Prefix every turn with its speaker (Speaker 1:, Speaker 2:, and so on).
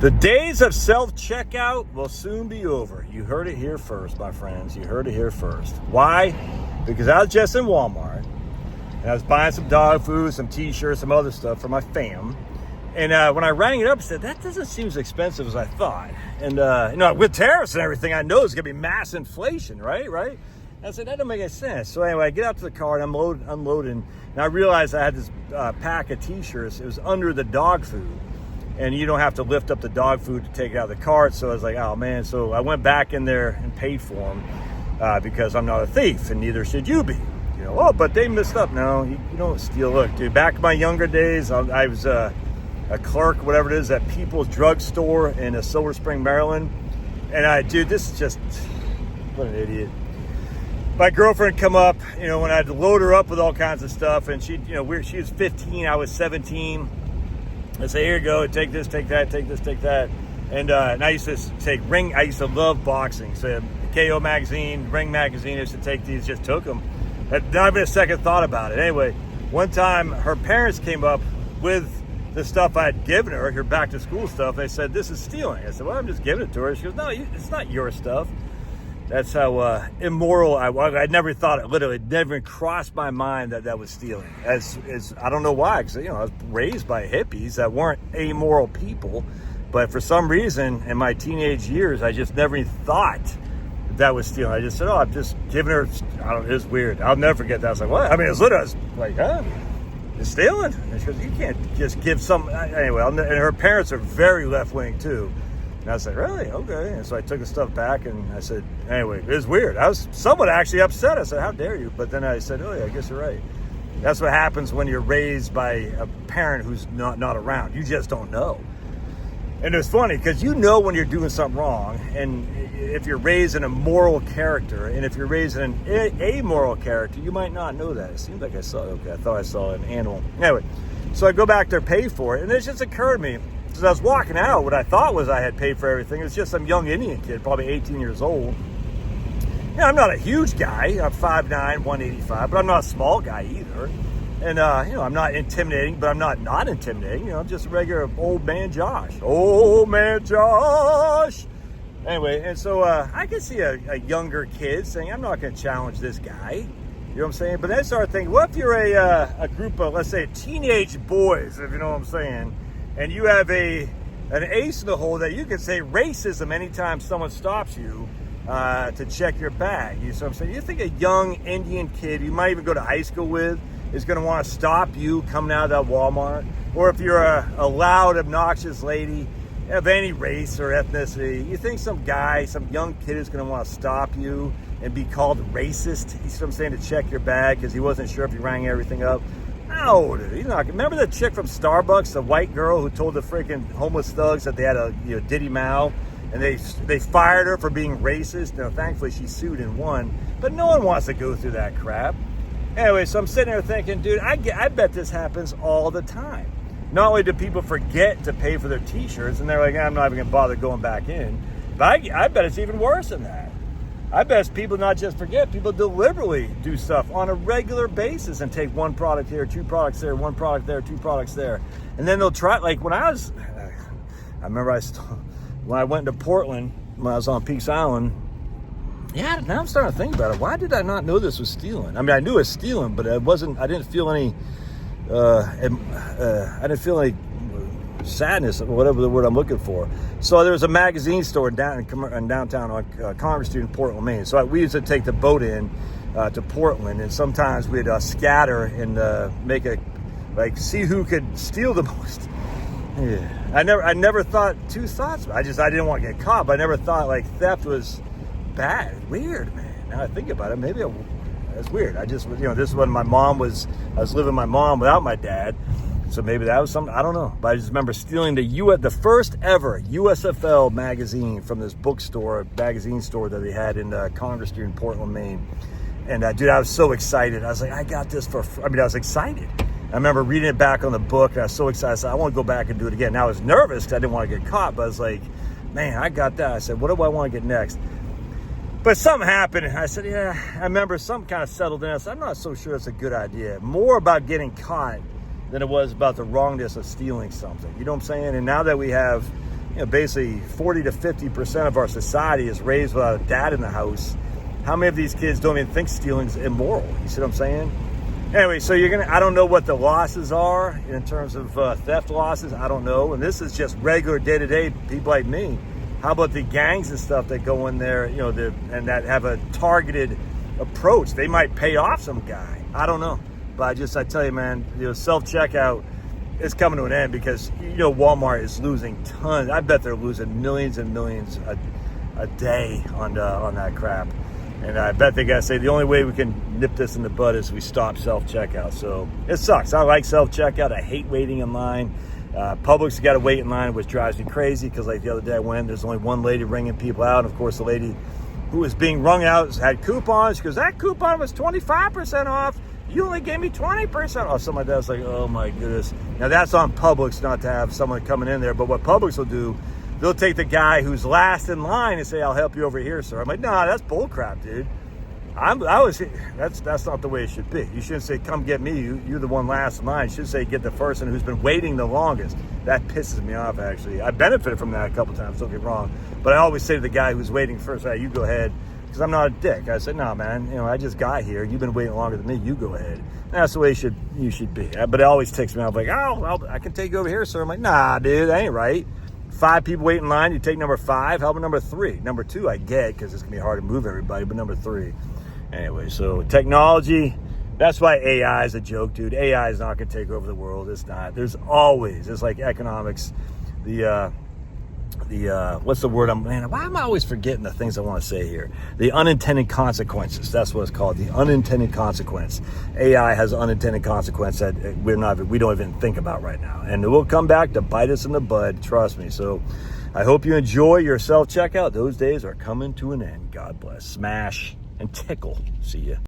Speaker 1: The days of self-checkout will soon be over. You heard it here first, my friends. You heard it here first. Why? Because I was just in Walmart, and I was buying some dog food, some t-shirts, some other stuff for my fam. And when I rang it up, I said, that doesn't seem as expensive as I thought. And, with tariffs and everything, I know it's going to be mass inflation, right? And I said, that doesn't make any sense. So anyway, I get out to the car and I'm unloading, and I realized I had this pack of t-shirts. It was under the dog food. And you don't have to lift up the dog food to take it out of the cart. So I was like, oh man. So I went back in there and paid for them because I'm not a thief, and neither should you be. But they messed up. No, you don't steal. Look, dude, back in my younger days, I was a clerk, whatever it is, at People's Drug Store in Silver Spring, Maryland. And this is just, what an idiot. My girlfriend come up, when I had to load her up with all kinds of stuff, and she was 15, I was 17. I say, here you go, take this, take that, take this, take that. And I used to take Ring. I used to love boxing. So KO magazine, Ring magazine, I used to take these, just took them. Had not even a second thought about it. Anyway, one time her parents came up with the stuff I had given her, her back to school stuff. They said, this is stealing. I said, well, I'm just giving it to her. She goes, no, it's not your stuff. That's how immoral I was. I never thought it, literally never even crossed my mind that was stealing. As I don't know why, because I was raised by hippies that weren't amoral people, but for some reason in my teenage years, I just never even thought that was stealing. I just said, I'm just giving her. It's weird. I'll never forget that. I was like, what? I mean, I was like, huh? You're stealing? And she goes, you can't just give some. Anyway, and her parents are very left wing too. And I was like, really? Okay. And so I took the stuff back, and I said, anyway, it was weird. I was somewhat actually upset. I said, how dare you? But then I said, oh yeah, I guess you're right. That's what happens when you're raised by a parent who's not around. You just don't know. And it was funny because when you're doing something wrong, and if you're raised in a moral character, and if you're raised in an amoral character, you might not know that. It seemed like I thought I saw an animal. Anyway, so I go back there, pay for it, and it just occurred to me, as I was walking out, what I thought was I had paid for everything. It was just some young Indian kid, probably 18 years old. I'm not a huge guy. I'm 5'9", 185, but I'm not a small guy either. And, I'm not intimidating, but I'm not intimidating. I'm just a regular old man Josh. Old man Josh! Anyway, and so I can see a younger kid saying, I'm not going to challenge this guy. You know what I'm saying? But then I started thinking, what if you're a group of, let's say, teenage boys, if you know what I'm saying, and you have an ace in the hole that you can say racism anytime someone stops you to check your bag. You know what I'm saying? You think a young Indian kid you might even go to high school with is going to want to stop you coming out of that Walmart? Or if you're a loud, obnoxious lady of any race or ethnicity, you think some young kid is going to want to stop you and be called racist? You see what I'm saying? To check your bag because he wasn't sure if you rang everything up? No, dude, he's not. Remember the chick from Starbucks, the white girl who told the freaking homeless thugs that they had a Diddy Mao, and they fired her for being racist? Thankfully she sued and won, but no one wants to go through that crap. Anyway, so I'm sitting there thinking, dude, I bet this happens all the time. Not only do people forget to pay for their t-shirts, and they're like, I'm not even gonna bother going back in, but I bet it's even worse than that. I bet people not just forget, people deliberately do stuff on a regular basis and take one product here, two products there, one product there, two products there. And then they'll try, like when I remember when I went to Portland, when I was on Peaks Island, now I'm starting to think about it. Why did I not know this was stealing? I mean, I knew it was stealing, but I didn't feel any sadness, or whatever the word I'm looking for. So there was a magazine store in downtown on Congress Street in Portland, Maine. So we used to take the boat in to Portland, and sometimes we'd scatter and see who could steal the most. Yeah. I never thought two thoughts. I didn't want to get caught, but I never thought theft was bad. Weird, man. Now I think about it, maybe that's weird. This is when I was living with my mom without my dad. So maybe that was something, I don't know. But I just remember stealing the first ever USFL magazine from this magazine store that they had in Congress Street in Portland, Maine. And dude, I was so excited. I was like, I got this I was excited. I remember reading it back on the book, and I was so excited. I said, I want to go back and do it again. Now I was nervous because I didn't want to get caught, but I was like, man, I got that. I said, what do I want to get next? But something happened, and I said, I remember something kind of settled in. I said, I'm not so sure it's a good idea. More about getting caught than it was about the wrongness of stealing something. You know what I'm saying? And now that we have, basically 40 to 50% of our society is raised without a dad in the house. How many of these kids don't even think stealing is immoral? You see what I'm saying? Anyway, so I don't know what the losses are in terms of theft losses. I don't know. And this is just regular day-to-day people like me. How about the gangs and stuff that go in there, and that have a targeted approach? They might pay off some guy. I don't know. But I tell you, man, self-checkout is coming to an end because, Walmart is losing tons. I bet they're losing millions and millions a day on that crap. And I bet they got to say the only way we can nip this in the bud is we stop self-checkout. So it sucks. I like self-checkout. I hate waiting in line. Publix got to wait in line, which drives me crazy because like the other day I went, there's only one lady ringing people out. And of course, the lady who was being rung out had coupons. She goes, that coupon was 25% off. You only gave me 20% off. Something like that. It's like, oh my goodness. Now that's on Publix not to have someone coming in there. But what Publix will do, they'll take the guy who's last in line and say, I'll help you over here, sir. I'm like, nah, that's bullcrap, dude. That's not the way it should be. You shouldn't say, come get me. You're the one last in line. You should say, get the person who's been waiting the longest. That pisses me off, actually. I benefited from that a couple times, don't get me wrong. But I always say to the guy who's waiting first, hey, you go ahead. Because I'm not a dick. I said, no, man, I just got here. You've been waiting longer than me. You go ahead. And that's the way you should be. But it always ticks me off. Like, I can take you over here, sir. I'm like, nah, dude, that ain't right. 5 people wait in line, you take number 5. How about number 3? Number 2 I get because it's going to be hard to move everybody, but number 3. Anyway, so technology, that's why AI is a joke, dude. AI is not going to take over the world. It's not. It's like economics. What's the word? Why am I always forgetting the things I want to say here? The unintended consequences. That's what it's called. The unintended consequence. AI has unintended consequence that we don't even think about right now. And it will come back to bite us in the bud. Trust me. So I hope you enjoy your self-checkout. Those days are coming to an end. God bless. Smash and tickle. See ya.